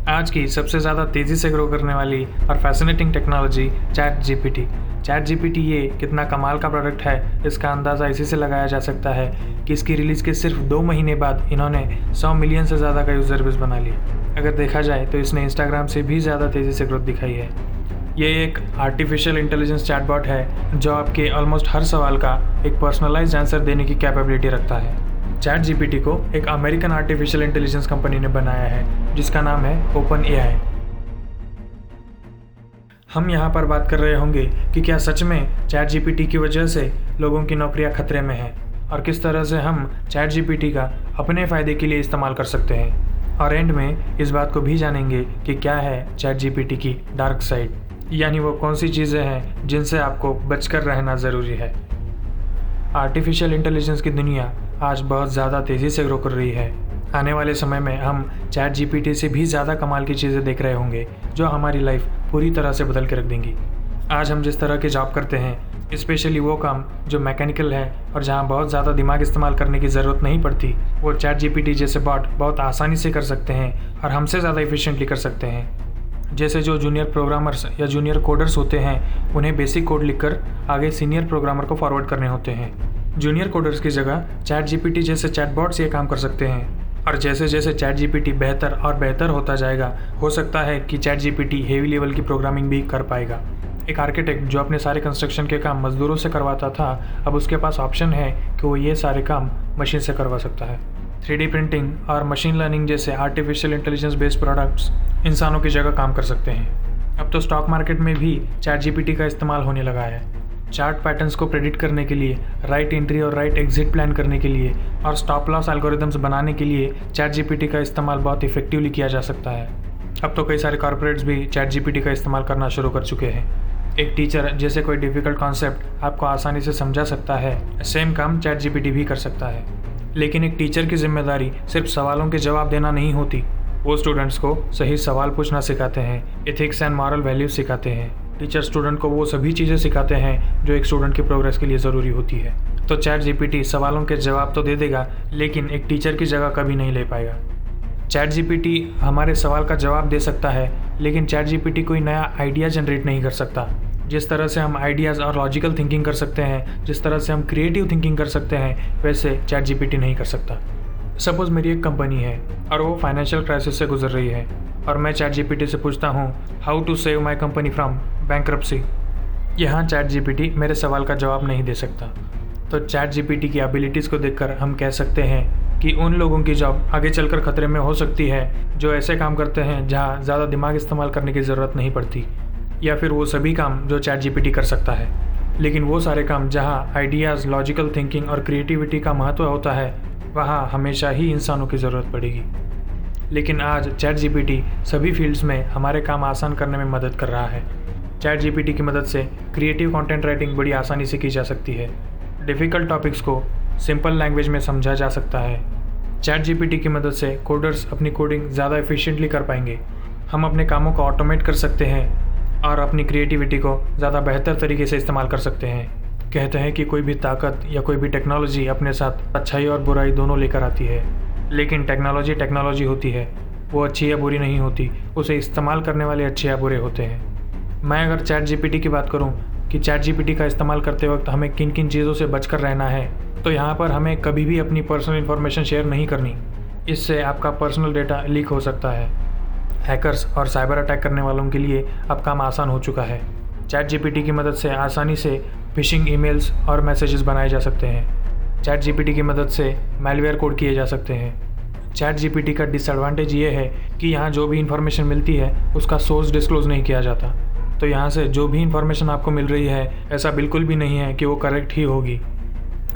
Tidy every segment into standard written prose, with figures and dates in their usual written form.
आज की सबसे ज़्यादा तेज़ी से ग्रो करने वाली और fascinating technology chat GPT. Chat GPT ये कितना कमाल का प्रोडक्ट है, इसका अंदाज़ा इसी से लगाया जा सकता है कि इसकी रिलीज़ के सिर्फ 2 महीने बाद इन्होंने 100 मिलियन से ज़्यादा का यूज़र बेस बना लिया। अगर देखा जाए तो इसने इंस्टाग्राम से भी ज़्यादा तेज़ी से ग्रोथ दिखाई है। ये एक आर्टिफिशियल इंटेलिजेंस चैटबॉट है जो आपके ऑलमोस्ट हर सवाल का एक पर्सनलाइज्ड आंसर देने की कैपेबिलिटी रखता है। चैट जीपीटी को एक अमेरिकन आर्टिफिशियल इंटेलिजेंस कंपनी ने बनाया है जिसका नाम है ओपन एआई। हम यहाँ पर बात कर रहे होंगे कि क्या सच में चैट जीपीटी की वजह से लोगों की नौकरियाँ खतरे में हैं और किस तरह से हम चैट जीपीटी का अपने फ़ायदे के लिए इस्तेमाल कर सकते हैं। और एंड में इस बात को भी जानेंगे कि क्या है चैट जीपीटी की डार्क साइड, यानी वो कौन सी चीज़ें हैं जिनसे आपको बचकर रहना ज़रूरी है। आर्टिफिशियल इंटेलिजेंस की दुनिया आज बहुत ज़्यादा तेज़ी से ग्रो कर रही है। आने वाले समय में हम चैट जीपीटी से भी ज़्यादा कमाल की चीज़ें देख रहे होंगे जो हमारी लाइफ पूरी तरह से बदल के रख देंगी। आज हम जिस तरह के जॉब करते हैं, स्पेशली वो काम जो मैकेनिकल है और जहाँ बहुत ज़्यादा दिमाग इस्तेमाल करने की ज़रूरत नहीं पड़ती, वो चैट जीपीटी जैसे बॉट बहुत आसानी से कर सकते हैं और हमसे ज़्यादा इफिशिएंटली कर सकते हैं। जैसे जो जूनियर प्रोग्रामर्स या जूनियर कोडर्स होते हैं, उन्हें बेसिक कोड लिखकर आगे सीनियर प्रोग्रामर को फॉरवर्ड करने होते हैं। जूनियर कोडर्स की जगह चैट जीपीटी जैसे चैटबॉट्स ये काम कर सकते हैं। और जैसे जैसे चैट जीपीटी बेहतर और बेहतर होता जाएगा, हो सकता है कि चैट जीपीटी हेवी लेवल की प्रोग्रामिंग भी कर पाएगा। एक आर्किटेक्ट जो अपने सारे कंस्ट्रक्शन के काम मजदूरों से करवाता था, अब उसके पास ऑप्शन है कि वो ये सारे काम मशीन से करवा सकता है। 3D प्रिंटिंग और मशीन लर्निंग जैसे आर्टिफिशियल इंटेलिजेंस बेस्ड प्रोडक्ट्स इंसानों की जगह काम कर सकते हैं। अब तो स्टॉक मार्केट में भी चैट जीपीटी का इस्तेमाल होने लगा है। चार्ट पैटर्न्स को प्रेडिक्ट करने के लिए, राइट एंट्री और राइट एग्जिट प्लान करने के लिए और स्टॉप लॉस एल्गोरिदम्स बनाने के लिए चैट जीपीटी का इस्तेमाल बहुत इफेक्टिवली किया जा सकता है। अब तो कई सारे कॉर्पोरेट्स भी चैट जीपीटी का इस्तेमाल करना शुरू कर चुके हैं। एक टीचर जैसे कोई डिफ़िकल्ट कॉन्सेप्ट आपको आसानी से समझा सकता है, सेम काम चैट जीपीटी भी कर सकता है। लेकिन एक टीचर की जिम्मेदारी सिर्फ सवालों के जवाब देना नहीं होती, वो स्टूडेंट्स को सही सवाल पूछना सिखाते हैं, एथिक्स एंड मॉरल वैल्यूज सिखाते हैं। टीचर स्टूडेंट को वो सभी चीज़ें सिखाते हैं जो एक स्टूडेंट की प्रोग्रेस के लिए ज़रूरी होती है। तो चैट जीपीटी सवालों के जवाब तो दे देगा, लेकिन एक टीचर की जगह कभी नहीं ले पाएगा। चैट जीपीटी हमारे सवाल का जवाब दे सकता है, लेकिन चैट जीपीटी कोई नया आइडिया जनरेट नहीं कर सकता। जिस तरह से हम आइडियाज़ और लॉजिकल थिंकिंग कर सकते हैं, जिस तरह से हम क्रिएटिव थिंकिंग कर सकते हैं, वैसे चैट जीपीटी नहीं कर सकता। सपोज़ मेरी एक कंपनी है और वो फाइनेंशियल क्राइसिस से गुजर रही है और मैं चैट जीपीटी से पूछता हूँ how to save my company from bankruptcy. यहाँ चैट जीपीटी मेरे सवाल का जवाब नहीं दे सकता। तो चैट जीपीटी की एबिलिटीज़ को देखकर हम कह सकते हैं कि उन लोगों की जॉब आगे चलकर खतरे में हो सकती है जो ऐसे काम करते हैं जहाँ ज़्यादा दिमाग इस्तेमाल करने की ज़रूरत नहीं पड़ती, या फिर वो सभी काम जो चैट जीपीटी कर सकता है। लेकिन वो सारे काम जहाँ आइडियाज़, लॉजिकल थिंकिंग और क्रिएटिविटी का महत्व होता है, वहाँ हमेशा ही इंसानों की ज़रूरत पड़ेगी। लेकिन आज चैट जीपीटी सभी फील्ड्स में हमारे काम आसान करने में मदद कर रहा है। चैट जीपीटी की मदद से क्रिएटिव कंटेंट राइटिंग बड़ी आसानी से की जा सकती है। डिफ़िकल्ट टॉपिक्स को सिंपल लैंग्वेज में समझा जा सकता है। चैट जीपीटी की मदद से कोडर्स अपनी कोडिंग ज़्यादा एफिशिएंटली कर पाएंगे। हम अपने कामों को ऑटोमेट कर सकते हैं और अपनी क्रिएटिविटी को ज़्यादा बेहतर तरीके से इस्तेमाल कर सकते हैं। कहते हैं कि कोई भी ताकत या कोई भी टेक्नोलॉजी अपने साथ अच्छाई और बुराई दोनों लेकर आती है, लेकिन टेक्नोलॉजी होती है, वो अच्छी या बुरी नहीं होती, उसे इस्तेमाल करने वाले अच्छे या बुरे होते हैं। मैं अगर चैट जीपीटी की बात करूं कि चैट जीपीटी का इस्तेमाल करते वक्त हमें किन किन चीज़ों से बचकर रहना है, तो यहाँ पर हमें कभी भी अपनी पर्सनल इन्फॉर्मेशन शेयर नहीं करनी। इससे आपका पर्सनल डेटा लीक हो सकता है। हैकर्स और साइबर अटैक करने वालों के लिए अब काम आसान हो चुका है। चैट जीपीटी की मदद से आसानी से फिशिंग ईमेल्स और मैसेजेस बनाए जा सकते हैं। चैट जीपीटी की मदद से मैलवेयर कोड किए जा सकते हैं। चैट जीपीटी का डिसएडवांटेज ये है कि यहाँ जो भी इंफॉर्मेशन मिलती है उसका सोर्स डिस्क्लोज नहीं किया जाता। तो यहाँ से जो भी इंफॉर्मेशन आपको मिल रही है, ऐसा बिल्कुल भी नहीं है कि वो करेक्ट ही होगी।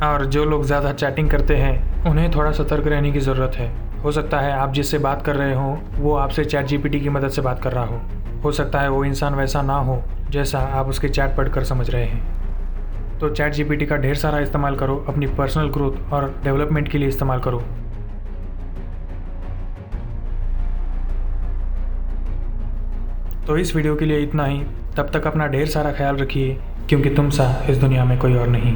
और जो लोग ज़्यादा चैटिंग करते हैं, उन्हें थोड़ा सतर्क रहने की ज़रूरत है। हो सकता है आप जिससे बात कर रहे हो वो आपसे चैट जीपीटी की मदद से बात कर रहा हो सकता है वो इंसान वैसा ना हो जैसा आप उसके चैट पढ़कर समझ रहे हैं। तो चैट जीपीटी का ढेर सारा इस्तेमाल करो, अपनी पर्सनल ग्रोथ और डेवलपमेंट के लिए इस्तेमाल करो। तो इस वीडियो के लिए इतना ही। तब तक अपना ढेर सारा ख्याल रखिए, क्योंकि तुम सा इस दुनिया में कोई और नहीं।